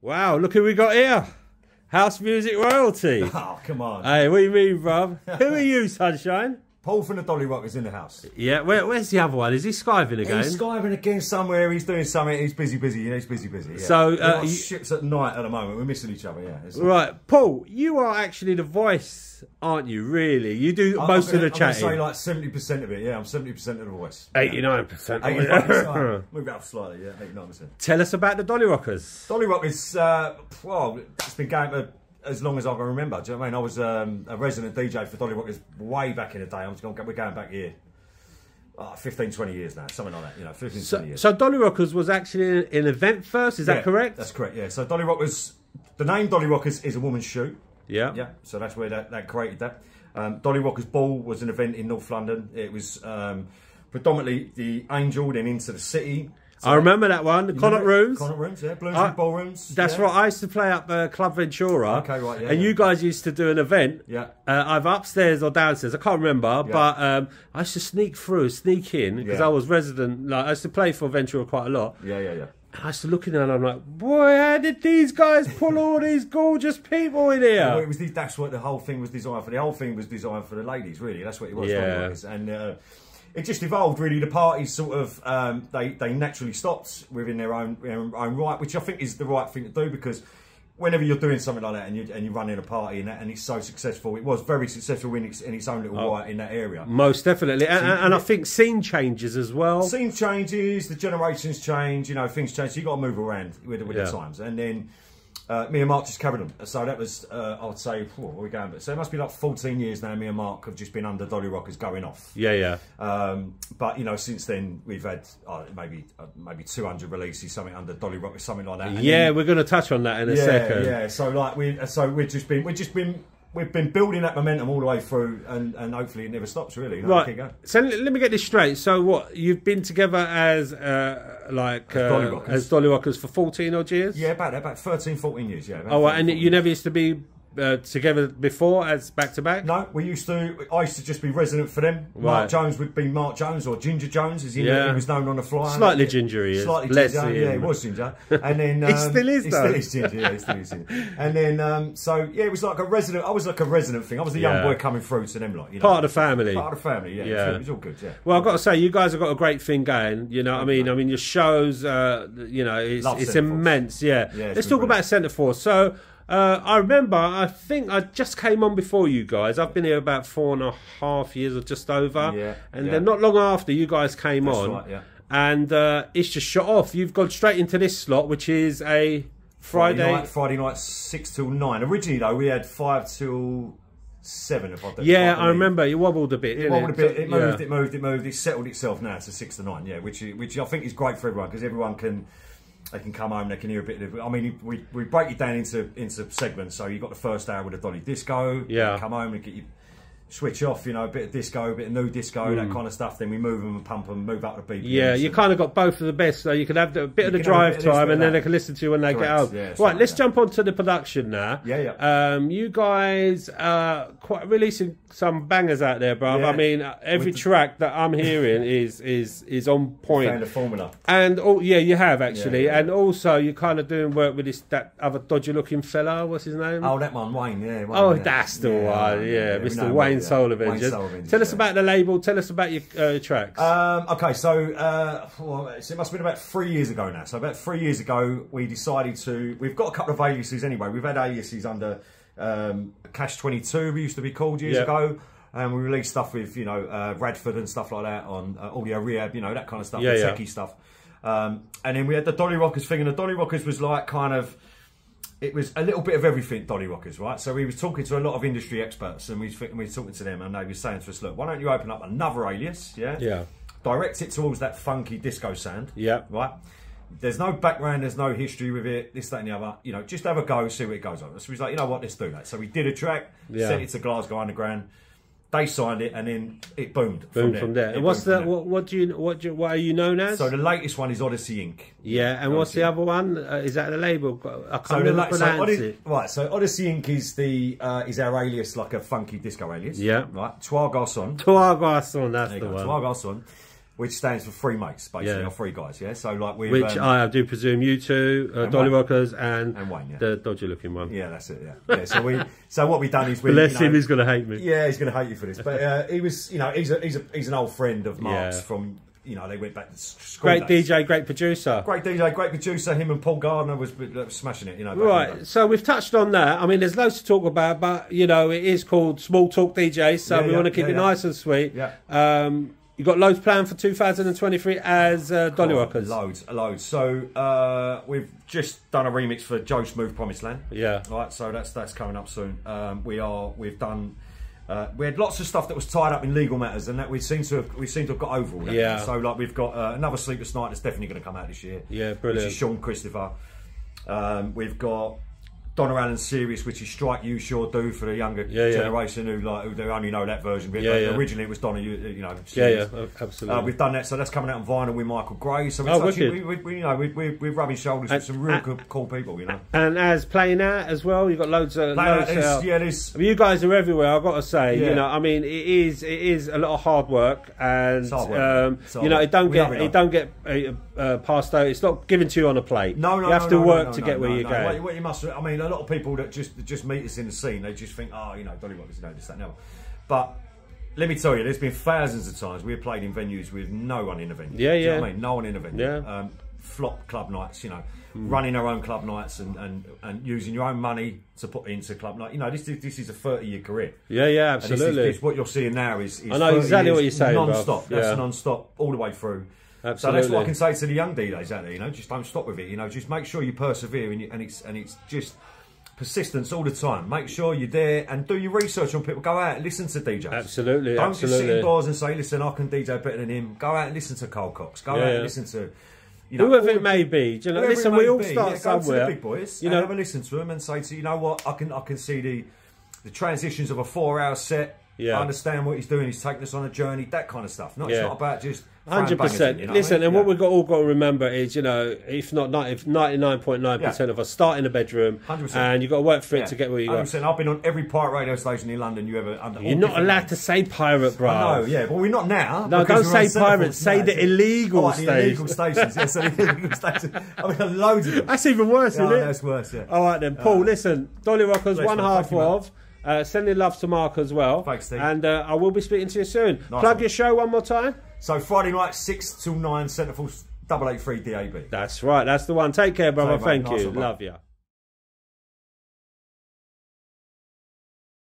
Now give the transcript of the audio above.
Wow, look who we got here. House music royalty. Oh, come on. Hey, what do you mean, bruv? Who are you, Sunshine? Paul from the Dolly Rockers in the house. Yeah, where's the other one? Is he skiving again? He's skiving again somewhere. He's doing something. He's busy. You know, he's busy. Yeah. So ships at night at the moment. We're missing each other. Yeah. Right, Paul. You are actually the voice, aren't you? Really, you do most of the chatting. I'm going to say like 70% of it. Yeah, I'm 70% of the voice. 89%. 89%. Move it up slightly. Yeah, 89%. Tell us about the Dolly Rockers. Dolly Rockers. Well, it's been going for as long as I can remember. Do you know what I mean? I was a resident DJ for Dolly Rockers way back in the day. We're going back here 15, 20 years now, something like that. You know, 15, 20 years. So Dolly Rockers was actually an event first. Is that correct? That's correct. Yeah. So Dolly Rockers, the name Dolly Rockers is a woman's shoe. Yeah. Yeah. So that's where that created that. Dolly Rockers Ball was an event in North London. It was predominantly the Angel, then into the city. So I remember that one, the Connaught Rooms. Connaught Rooms, yeah. Bloomsbury Ballrooms. That's right. I used to play up Club Ventura. Okay, right, yeah. And you guys used to do an event. Yeah. Either upstairs or downstairs. I can't remember. Yeah. But I used to sneak in, because I was resident. Like, I used to play for Ventura quite a lot. Yeah. And I used to look in there and I'm like, boy, how did these guys pull all these gorgeous people in here? Well, that's what the whole thing was designed for. The whole thing was designed for the ladies, really. That's what it was. Yeah. And it just evolved, really. The parties sort of they naturally stopped within their own right, which I think is the right thing to do, because whenever you're doing something like that and you're running a party and it's so successful, it was very successful in its own little right in that area. Most definitely, and I think scene changes as well. Scene changes, the generations change, you know, things change. So you got to move around with the times, and then. Me and Mark just carried them. So that was, I would say, what are we going? So it must be like 14 years now. Me and Mark have just been under Dolly Rockers going off. Yeah. But you know, since then we've had maybe 200 releases, something under Dolly Rockers, something like that. And then, we're going to touch on that in a second. Yeah. So like we've been building that momentum all the way through, and hopefully it never stops, really. You know, right. So let me get this straight. So what, you've been together as Dolly Rockers for 14 odd years? Yeah, about 13, 14 years. Yeah. And you never used to be together before as back to back? No, I used to just be resident for them. Right. Mark Jones would be Mark Jones, or Ginger Jones, as he was known on the fly. Slightly ginger he is. Slightly ginger, yeah, he was ginger. And then he still is though. He still is ginger, yeah, he still is ginger. And then so yeah, it was like a resident. I was like a resident thing. I was a young boy coming through to them, like, you know. Part of the family. Part of the family, yeah. It was all good, yeah. Well, I've got to say, you guys have got a great thing going. You know what I mean? I mean, your shows, you know, it's immense. Yeah. Let's talk about Centre Force. So. I remember, I think I just came on before you guys. I've been here about 4.5 years or just over. Yeah. And then not long after you guys came on. Right, yeah. And it's just shot off. You've gone straight into this slot, which is a Friday night, 6 till 9. Originally, though, we had 5 till 7. If I don't I remember. You wobbled a bit, It wobbled a bit. It moved. It settled itself now to 6 to 9, yeah, which I think is great for everyone, because everyone can... They can come home, they can hear a bit of... I mean, we break it down into segments. So you've got the first hour with a Dolly Disco. Yeah. You come home and get you... Switch off, you know, a bit of disco, a bit of new disco, that kind of stuff. Then we move them and pump them, move up the BPM. Yeah, you kind of got both of the best. So you can have a bit of the drive time, and then they can listen to you when they get home. Yeah, right, let's jump on to the production now. Yeah. You guys are quite releasing some bangers out there, bro. Yeah. I mean, every track that I'm hearing is on point. Found the formula. And you have actually, and also you're kind of doing work with that other dodgy looking fella. What's his name? Oh, that one, Wayne. Yeah. That's the one. Yeah, Mr. Wayne. Soul Avengers. Tell us about the label. Tell us about your tracks. Okay, so it must have been about 3 years ago now. So about 3 years ago, we decided to... We've got a couple of aliases anyway. We've had aliases under Cash 22, we used to be called years ago. And we released stuff with, you know, Radford and stuff like that on Audio Rehab, you know, that kind of stuff, techie stuff. And then we had the Dolly Rockers thing, and the Dolly Rockers was like kind of... It was a little bit of everything, Dolly Rockers, right? So we was talking to a lot of industry experts, and we were talking to them, and they were saying to us, look, why don't you open up another alias, direct it towards that funky disco sound, right? There's no background, there's no history with it, this, that, and the other. You know, just have a go, see what it goes on. So we was like, you know what, let's do that. So we did a track, sent it to Glasgow Underground. They signed it, and then it boomed. From there. And what's that? What are you known as? So the latest one is Odyssey Inc. Yeah, and what's the other one? Is that the label? I can't remember pronounce it. Right, so Odyssey Inc. is our alias, like a funky disco alias. Yeah. Right. Trois Garçons. Trois Garçons, that's the one. Trois Garçons. which stands for Three Mates, basically, or Three Guys, yeah? So, like, we've... Which I do presume you two, Dolly Rockers and Wayne, yeah. The dodgy-looking one. Yeah, that's it, yeah. So what we've done is... Bless him, he's going to hate me. Yeah, he's going to hate you for this. But he was, you know, he's an old friend of Mark's from... You know, they went back to school. Great days. DJ, great producer. Great DJ, great producer. Him and Paul Gardner was smashing it, you know. Right, so we've touched on that. I mean, there's loads to talk about, but, you know, it is called Small Talk DJ, so we want to keep it nice and sweet. Yeah. You've got loads planned for 2023 as Dolly Rockers. Loads. So we've just done a remix for Joe Smooth, Promised Land. Yeah. Right, so that's coming up soon. We've done... we had lots of stuff that was tied up in legal matters, and that we seem to have got over all that. Yeah. So like we've got another Sleepless Night that's definitely going to come out this year. Yeah, brilliant. Which is Sean Christopher. We've got Donna Allen's Series, which is Strike You Sure Do for the younger generation who they only know that version. But originally it was Donna, you know. Series. Yeah, absolutely. We've done that, so that's coming out on vinyl with Michael Gray. So we're rubbing shoulders with some real cool people, you know. And as playing out as well, you've got loads out. There's... I mean, you guys are everywhere. I've got to say, you know, I mean, it is a lot of hard work, and you know, it don't get passed out. It's not given to you on a plate. No, you have to work to get where you're going. What you must, I mean, a lot of people that just meet us in the scene, they just think, oh, you know, Dolly Rockers, you know, this, that, and the other. But let me tell you, there's been thousands of times we have played in venues with no one in the venue. Yeah, Do you know what I mean? No one in the venue. Yeah. Flop club nights, you know, running our own club nights and using your own money to put into club night. You know, this is a 30-year career. Yeah, absolutely. This what you're seeing now is I know exactly what you're saying, non-stop. That's non-stop all the way through. Absolutely. So that's what I can say to the young DJs out there. You know, just don't stop with it. You know, just make sure you persevere, and it's just persistence all the time. Make sure you're there and do your research on people. Go out and listen to DJs. Absolutely. Don't just sit indoors and say, listen, I can DJ better than him. Go out and listen to Carl Cox. Go out and listen to, you know, whoever it may be. Do you know, listen, we all start somewhere. Go to the big boys, you know, have a listen to them and say to you know what, I can see the transitions of a 4-hour set. I understand what he's doing. He's taking us on a journey. That kind of stuff. It's not about just 100%. You know listen, I mean? And what we've all got to remember is, you know, if 99.9% of us start in a bedroom, 100%. And you've got to work for it to get where you go. 100%. I've been on every pirate radio station in London you ever. You're not allowed to say pirate, bro. No, but we're not now. No, don't say pirates. Say the illegal stations. The illegal stations. Yeah, so the illegal stations. I mean, got loads of them. That's even worse, isn't it? That's worse. Yeah. All right then, Paul. Listen, Dolly Rockers, one half of. Sending love to Mark as well. Thanks, Steve. And I will be speaking to you soon. Plug your show one more time. So Friday night, 6 till 9, Centreforce 883 DAB. That's right. That's the one. Take care, brother. Thank you. Love you.